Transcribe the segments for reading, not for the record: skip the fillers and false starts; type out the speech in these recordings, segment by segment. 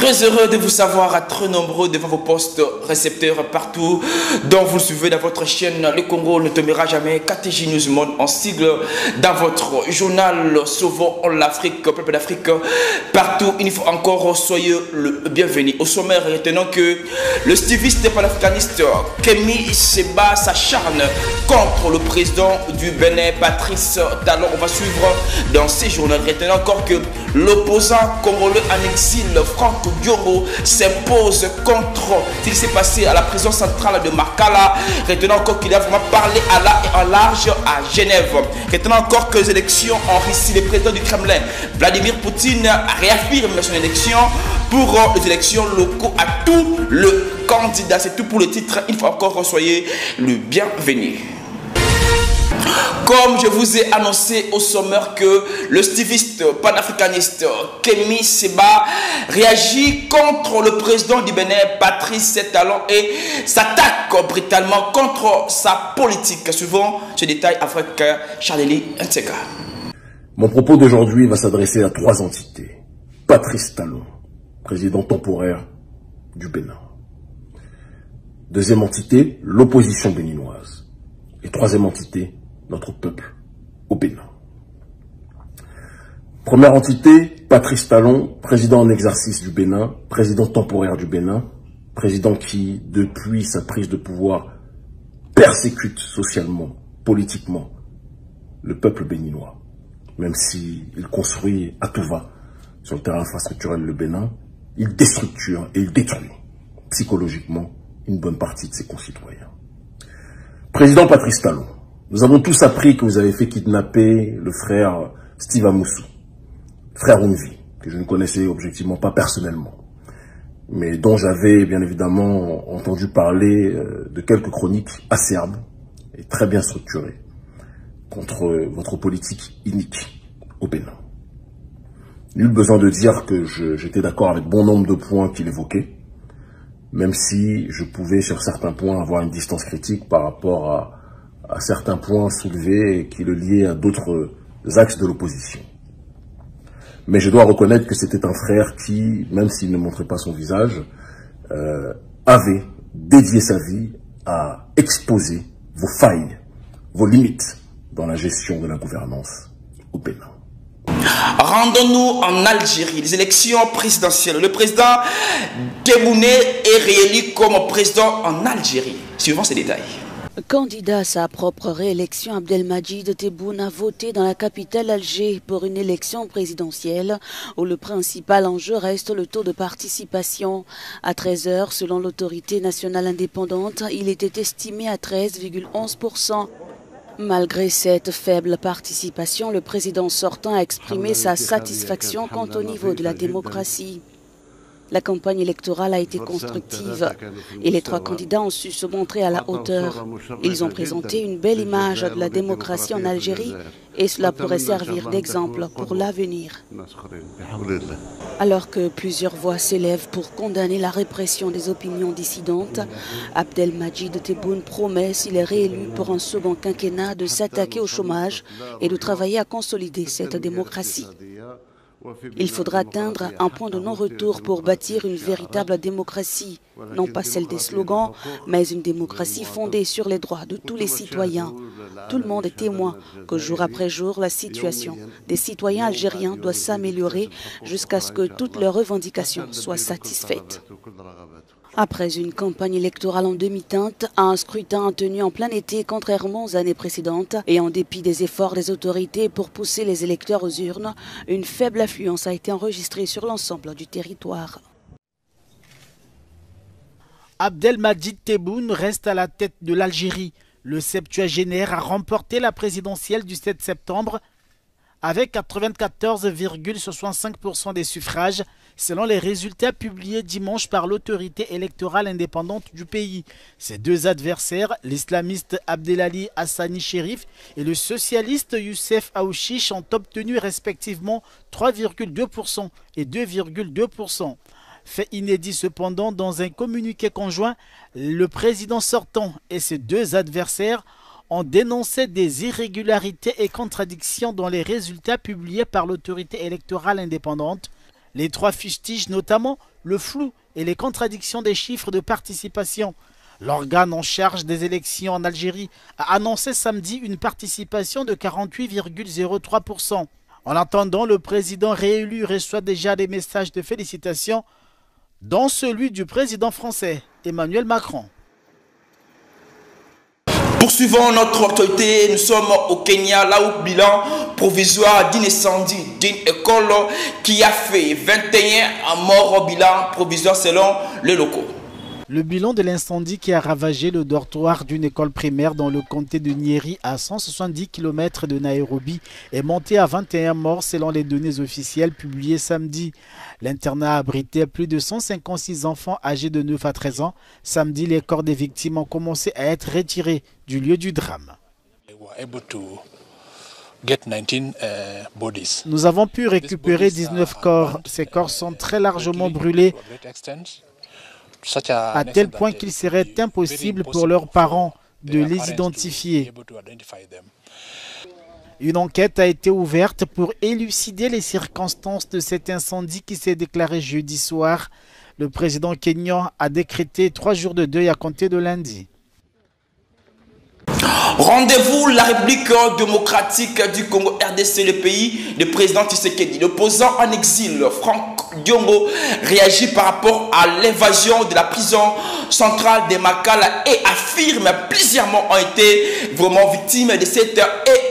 Très heureux de vous savoir très nombreux devant vos postes récepteurs partout, dont vous le suivez dans votre chaîne Le Congo ne tombera jamais, KTG News Monde en sigle, dans votre journal Sauvons l'Afrique, peuple d'Afrique, partout. Une fois encore, soyez le bienvenu. Au sommaire, retenons que le stiviste panafricaniste Kémy Séba s'acharne contre le président du Bénin, Patrice Talon. On va suivre dans ces journaux. Retenons encore que l'opposant congolais en exil, Franck Diongo, s'impose contre ce qui s'est passé à la prison centrale de Makala. Retenons encore qu'il a vraiment parlé à la et en large à Genève. Retenons encore que les élections en Russie, le président du Kremlin, Vladimir Poutine, réaffirme son élection pour les élections locaux à tout le candidat. C'est tout pour le titre. Une fois encore, soyez le bienvenu. Comme je vous ai annoncé au sommaire que le stiviste panafricaniste Kémy Séba réagit contre le président du Bénin, Patrice Talon, et s'attaque brutalement contre sa politique. Suivant ce détail avec Charlie Nteka. Mon propos d'aujourd'hui va s'adresser à trois entités. Patrice Talon, président temporaire du Bénin. Deuxième entité, l'opposition béninoise. Et troisième entité, notre peuple au Bénin. Première entité, Patrice Talon, président en exercice du Bénin, président temporaire du Bénin, président qui, depuis sa prise de pouvoir, persécute socialement, politiquement, le peuple béninois. Même s'il construit à tout va sur le terrain infrastructurel le Bénin, il déstructure et il détruit psychologiquement une bonne partie de ses concitoyens. Président Patrice Talon, nous avons tous appris que vous avez fait kidnapper le frère Steve Amoussou, frère Unvi, que je ne connaissais objectivement pas personnellement, mais dont j'avais bien évidemment entendu parler de quelques chroniques acerbes et très bien structurées contre votre politique inique au Bénin. Nul besoin de dire que j'étais d'accord avec bon nombre de points qu'il évoquait, même si je pouvais sur certains points avoir une distance critique par rapport à certains points soulevés et qui le liaient à d'autres axes de l'opposition. Mais je dois reconnaître que c'était un frère qui, même s'il ne montrait pas son visage, avait dédié sa vie à exposer vos failles, vos limites dans la gestion de la gouvernance au Bénin. Rendons-nous en Algérie, les élections présidentielles. Le président Tebboune est réélu comme président en Algérie. Suivons ces détails. Candidat à sa propre réélection, Abdelmadjid Tebboune a voté dans la capitale Alger pour une élection présidentielle où le principal enjeu reste le taux de participation. À 13 h, selon l'autorité nationale indépendante, il était estimé à 13,11%. Malgré cette faible participation, le président sortant a exprimé sa satisfaction quant au niveau de la démocratie. La campagne électorale a été constructive et les trois candidats ont su se montrer à la hauteur. Ils ont présenté une belle image de la démocratie en Algérie et cela pourrait servir d'exemple pour l'avenir. Alors que plusieurs voix s'élèvent pour condamner la répression des opinions dissidentes, Abdelmadjid Tebboune promet, s'il est réélu pour un second quinquennat, de s'attaquer au chômage et de travailler à consolider cette démocratie. Il faudra atteindre un point de non-retour pour bâtir une véritable démocratie, non pas celle des slogans, mais une démocratie fondée sur les droits de tous les citoyens. Tout le monde est témoin que jour après jour, la situation des citoyens algériens doit s'améliorer jusqu'à ce que toutes leurs revendications soient satisfaites. Après une campagne électorale en demi-teinte, un scrutin tenu en plein été contrairement aux années précédentes et en dépit des efforts des autorités pour pousser les électeurs aux urnes, une faible affluence a été enregistrée sur l'ensemble du territoire. Abdelmadjid Tebboune reste à la tête de l'Algérie. Le septuagénaire a remporté la présidentielle du 7 septembre avec 94,65% des suffrages, selon les résultats publiés dimanche par l'autorité électorale indépendante du pays. Ses deux adversaires, l'islamiste Abdelali Hassani Chérif et le socialiste Youssef Aouchiche, ont obtenu respectivement 3,2% et 2,2%. Fait inédit cependant, dans un communiqué conjoint, le président sortant et ses deux adversaires ont dénoncé des irrégularités et contradictions dans les résultats publiés par l'autorité électorale indépendante. Les trois fustigent notamment le flou et les contradictions des chiffres de participation. L'organe en charge des élections en Algérie a annoncé samedi une participation de 48,03%. En attendant, le président réélu reçoit déjà des messages de félicitations, dont celui du président français, Emmanuel Macron. Poursuivons notre actualité, nous sommes au Kenya, là où bilan provisoire d'un incendie d'une école qui a fait 21 morts au bilan provisoire selon les locaux. Le bilan de l'incendie qui a ravagé le dortoir d'une école primaire dans le comté de Nyeri à 170 km de Nairobi est monté à 21 morts selon les données officielles publiées samedi. L'internat abritait plus de 156 enfants âgés de 9 à 13 ans. Samedi, les corps des victimes ont commencé à être retirés du lieu du drame. Nous avons pu récupérer 19 corps. Ces corps sont très largement brûlés, à tel point qu'il serait impossible pour leurs parents de les identifier. Une enquête a été ouverte pour élucider les circonstances de cet incendie qui s'est déclaré jeudi soir. Le président kényan a décrété 3 jours de deuil à compter de lundi. Rendez-vous la République démocratique du Congo, RDC, le pays du président Tshisekedi. L'opposant en exil, Franck Diongo, réagit par rapport à l'évasion de la prison centrale de Makala et affirme plusieurs morts ont été vraiment victimes de cette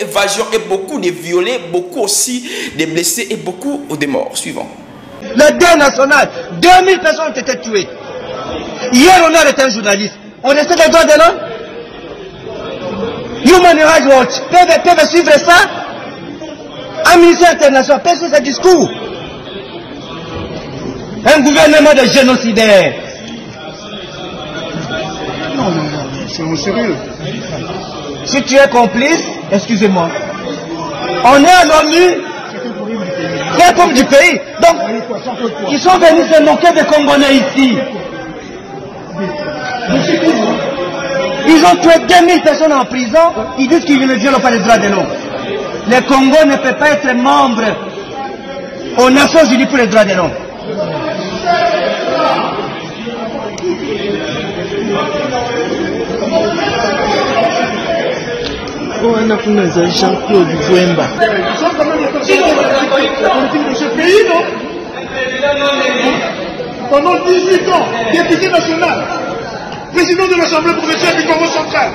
évasion et beaucoup de violés, beaucoup aussi de blessés et beaucoup de morts. Suivant. Le deuil national, 2000 personnes ont été tuées. Hier, on a arrêté un journaliste. On essaie des droits de l'homme. Human Rights Watch peuvent suivre ça. Amnesty International peut suivre ce discours. Un gouvernement de génocidaires. Non, c'est mon sérieux. Si tu es complice, excusez-moi. On est à l'ONU. C'est comme du pays. Donc, ils sont venus se moquer des Congolais ici. Ils ont tué 2000 personnes en prison. Ils disent qu'ils ne violent pas les droits de l'homme. Le Congo ne peut pas être membre aux Nations Unies pour les droits de l'homme. Jean-Claude Vouemba. De ce pays, non? Pendant 18 ans, député national, président de l'Assemblée provinciale du Congo central,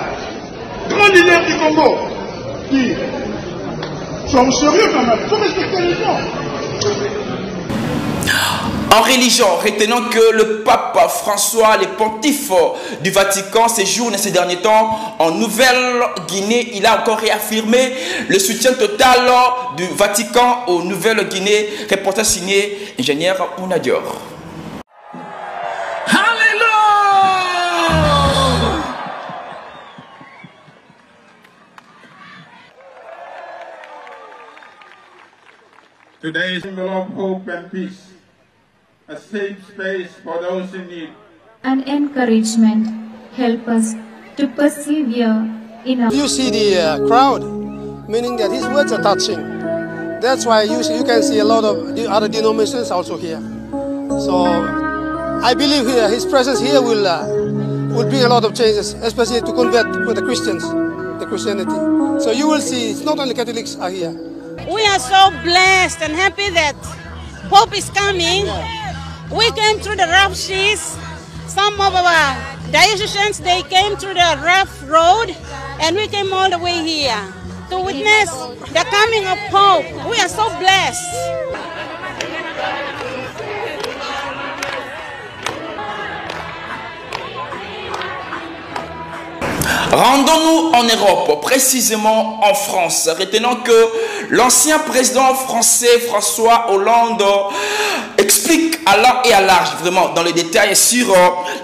grand leader du Congo, qui sont sérieux quand même, il faut respecter les gens. En religion, retenons que le pape François, le pontife du Vatican, séjourne ces derniers temps en Nouvelle-Guinée. Il a encore réaffirmé le soutien total du Vatican aux Nouvelle-Guinée. Reportage signé ingénieur Ounadior. Today is a symbol of hope and peace, a safe space for those in need. And encouragement help us to persevere in our... You see the crowd, meaning that his words are touching. That's why you can see a lot of the other denominations also here. So I believe his presence here will bring a lot of changes, especially to convert with the Christians, the Christianity. So you will see it's not only Catholics are here. We are so blessed and happy that Pope is coming. We came through the rough seas. Some of our diocesans, they came through the rough road, and we came all the way here to witness the coming of Pope. We are so blessed. Rendons-nous en Europe, précisément en France. Retenons que l'ancien président français François Hollande explique à long et à large, vraiment dans les détails, sur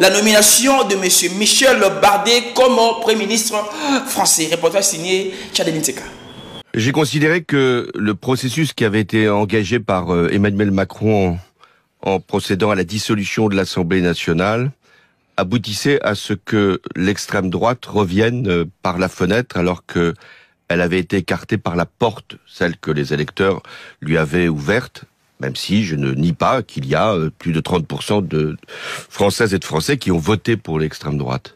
la nomination de M. Michel Barnier comme Premier ministre français. Reportage signé Tchadé Nseka. J'ai considéré que le processus qui avait été engagé par Emmanuel Macron en procédant à la dissolution de l'Assemblée nationale aboutissait à ce que l'extrême droite revienne par la fenêtre alors que elle avait été écartée par la porte, celle que les électeurs lui avaient ouverte. même si je ne nie pas qu'il y a plus de 30% de Françaises et de Français qui ont voté pour l'extrême droite.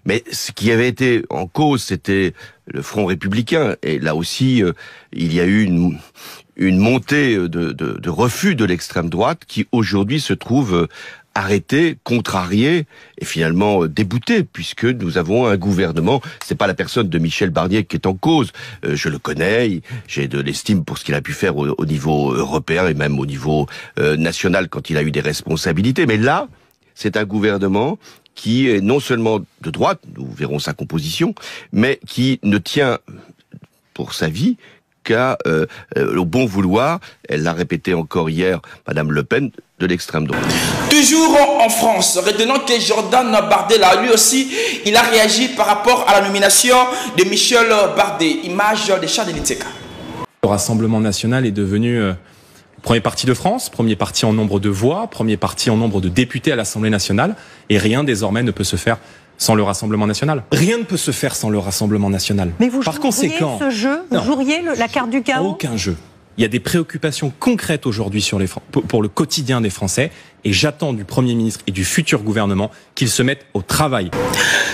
Mais ce qui avait été en cause, c'était le Front républicain. Et là aussi, il y a eu une montée de refus de l'extrême droite qui aujourd'hui se trouve arrêté, contrarié et finalement débouté, puisque nous avons un gouvernement. C'est pas la personne de Michel Barnier qui est en cause. Je le connais, j'ai de l'estime pour ce qu'il a pu faire au niveau européen et même au niveau national quand il a eu des responsabilités. Mais là, c'est un gouvernement qui est non seulement de droite, nous verrons sa composition, mais qui ne tient pour sa vie qu'à au bon vouloir, elle l'a répété encore hier, Madame Le Pen, de l'extrême droite. Toujours en France, retenons que Jordan Bardella, lui aussi, il a réagi par rapport à la nomination de Michel Bardet, image de Charles Deliteka. Le Rassemblement national est devenu premier parti de France, premier parti en nombre de voix, premier parti en nombre de députés à l'Assemblée nationale, et rien désormais ne peut se faire sans le Rassemblement national. Rien ne peut se faire sans le Rassemblement national. Mais vous Par conséquent, ce jeu, vous joueriez la carte du chaos? Aucun jeu. Il y a des préoccupations concrètes aujourd'hui pour le quotidien des Français, et j'attends du Premier ministre et du futur gouvernement qu'ils se mettent au travail.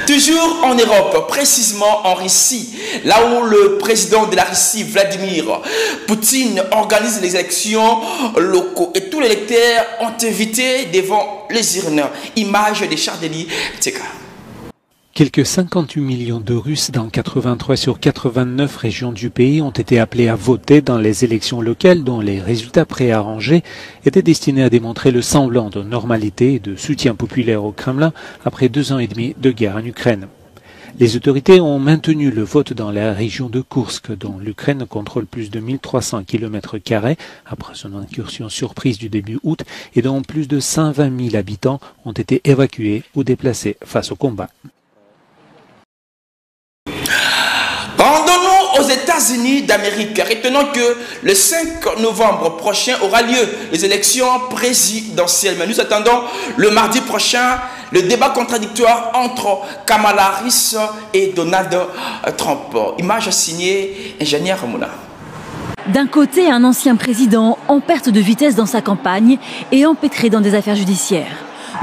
Toujours en Europe, précisément en Russie, là où le président de la Russie, Vladimir Poutine, organise les élections locaux et tous les électeurs ont invité devant les urnes. Image de Charles Deliteka. Quelques 58 millions de Russes dans 83 sur 89 régions du pays ont été appelés à voter dans les élections locales dont les résultats préarrangés étaient destinés à démontrer le semblant de normalité et de soutien populaire au Kremlin après 2 ans et demi de guerre en Ukraine. Les autorités ont maintenu le vote dans la région de Koursk, dont l'Ukraine contrôle plus de 1300 km² après son incursion surprise du début août et dont plus de 120 000 habitants ont été évacués ou déplacés face au combat. Rendons-nous aux États-Unis d'Amérique. Retenons que le 5 novembre prochain aura lieu les élections présidentielles. Mais nous attendons le mardi prochain le débat contradictoire entre Kamala Harris et Donald Trump. Image signée Ingénieur Mouna. D'un côté, un ancien président en perte de vitesse dans sa campagne et empêtré dans des affaires judiciaires.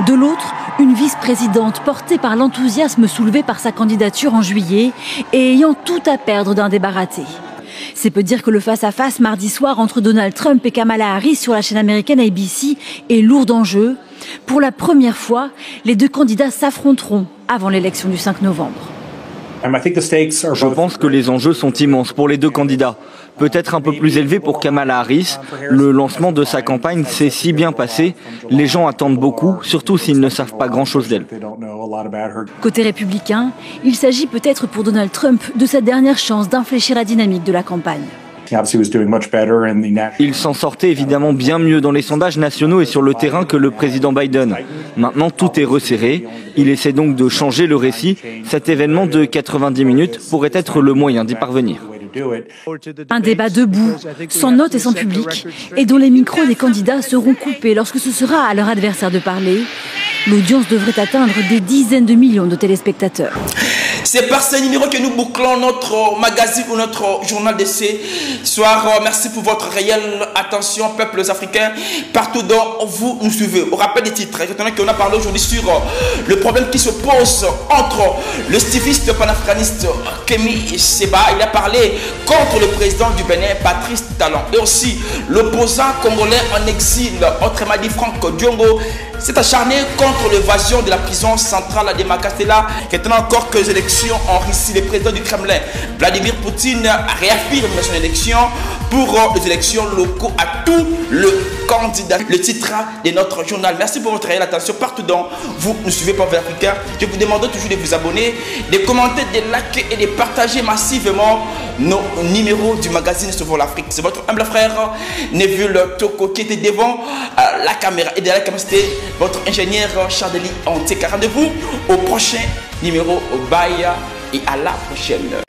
De l'autre, une vice-présidente portée par l'enthousiasme soulevé par sa candidature en juillet et ayant tout à perdre d'un débat raté. C'est peu dire que le face-à-face mardi soir entre Donald Trump et Kamala Harris sur la chaîne américaine ABC est lourd d'enjeux. Pour la première fois, les deux candidats s'affronteront avant l'élection du 5 novembre. Je pense que les enjeux sont immenses pour les deux candidats. Peut-être un peu plus élevé pour Kamala Harris. Le lancement de sa campagne s'est si bien passé. Les gens attendent beaucoup, surtout s'ils ne savent pas grand-chose d'elle. Côté républicain, il s'agit peut-être pour Donald Trump de sa dernière chance d'infléchir la dynamique de la campagne. Il s'en sortait évidemment bien mieux dans les sondages nationaux et sur le terrain que le président Biden. Maintenant, tout est resserré. Il essaie donc de changer le récit. Cet événement de 90 minutes pourrait être le moyen d'y parvenir. Un débat debout, sans notes et sans public, et dont les micros des candidats seront coupés lorsque ce sera à leur adversaire de parler. L'audience devrait atteindre des dizaines de millions de téléspectateurs. C'est par ce numéro que nous bouclons notre magazine ou notre journal de ce soir. Merci pour votre réelle attention, peuples africains, partout dont vous nous suivez. Au rappel des titres, retenons qu'on a parlé aujourd'hui sur le problème qui se pose entre le stiviste panafricaniste Kémy Séba. Il a parlé contre le président du Bénin, Patrice Talon, et aussi l'opposant congolais en exil, autrement dit Franck Diongo, s'est acharné contre l'évasion de la prison centrale de Makastela. Retenons encore que les élections en Russie, le président du Kremlin, Vladimir Poutine, réaffirme son élection pour les élections locaux à tout le candidat. Le titre de notre journal. Merci pour votre réelle attention partout dont vous nous suivez, peuple africain. Je vous demande toujours de vous abonner, de commenter, de liker et de partager massivement nos numéros du magazine Sauvons l'Afrique. C'est votre humble frère Neville Toko qui était devant la caméra et derrière la caméra c'était votre ingénieur Charles Deliteka. Rendez-vous au prochain numéro. Bye et à la prochaine.